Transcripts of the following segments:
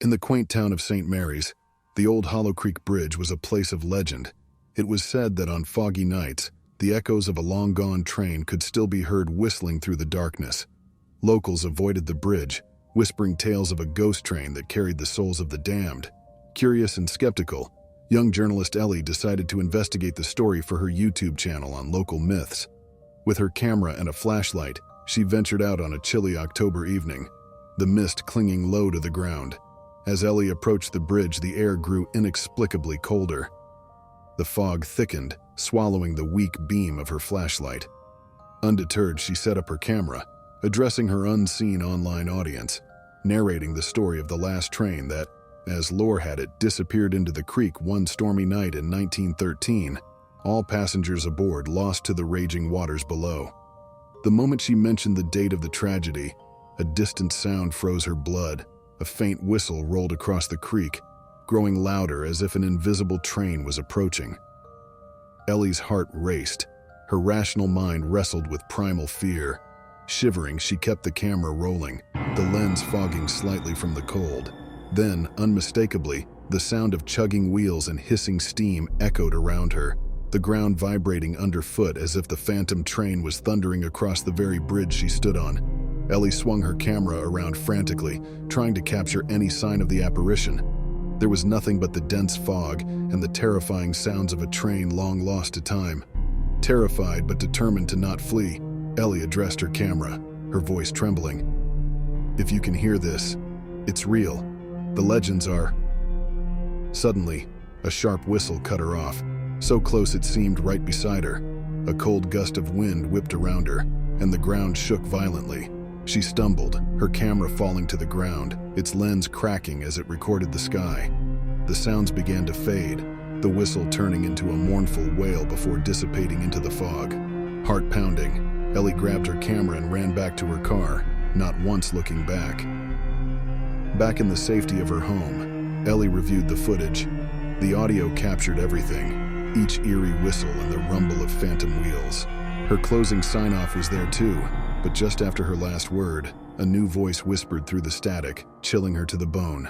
In the quaint town of St. Mary's, the old Hollow Creek Bridge was a place of legend. It was said that on foggy nights, the echoes of a long-gone train could still be heard whistling through the darkness. Locals avoided the bridge, whispering tales of a ghost train that carried the souls of the damned. Curious and skeptical, young journalist Ellie decided to investigate the story for her YouTube channel on local myths. With her camera and a flashlight, she ventured out on a chilly October evening, the mist clinging low to the ground. As Ellie approached the bridge, the air grew inexplicably colder. The fog thickened, swallowing the weak beam of her flashlight. Undeterred, she set up her camera, addressing her unseen online audience, narrating the story of the last train that, as lore had it, disappeared into the creek one stormy night in 1913, all passengers aboard lost to the raging waters below. The moment she mentioned the date of the tragedy, a distant sound froze her blood. A faint whistle rolled across the creek, growing louder as if an invisible train was approaching. Ellie's heart raced. Her rational mind wrestled with primal fear. Shivering, she kept the camera rolling, the lens fogging slightly from the cold. Then, unmistakably, the sound of chugging wheels and hissing steam echoed around her, the ground vibrating underfoot as if the phantom train was thundering across the very bridge she stood on. Ellie swung her camera around frantically, trying to capture any sign of the apparition. There was nothing but the dense fog and the terrifying sounds of a train long lost to time. Terrified but determined to not flee, Ellie addressed her camera, her voice trembling. "If you can hear this, it's real. The legends are..." Suddenly, a sharp whistle cut her off, so close it seemed right beside her. A cold gust of wind whipped around her, and the ground shook violently. She stumbled, her camera falling to the ground, its lens cracking as it recorded the sky. The sounds began to fade, the whistle turning into a mournful wail before dissipating into the fog. Heart pounding, Ellie grabbed her camera and ran back to her car, not once looking back. Back in the safety of her home, Ellie reviewed the footage. The audio captured everything, each eerie whistle and the rumble of phantom wheels. Her closing sign-off was there too, but just after her last word, a new voice whispered through the static, chilling her to the bone.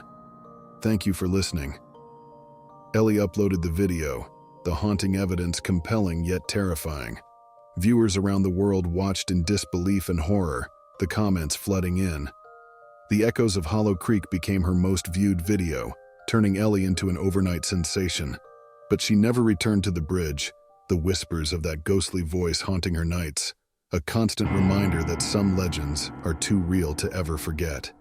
"Thank you for listening." Ellie uploaded the video, the haunting evidence compelling yet terrifying. Viewers around the world watched in disbelief and horror, the comments flooding in. The echoes of Hollow Creek became her most viewed video, turning Ellie into an overnight sensation. But she never returned to the bridge, the whispers of that ghostly voice haunting her nights, a constant reminder that some legends are too real to ever forget.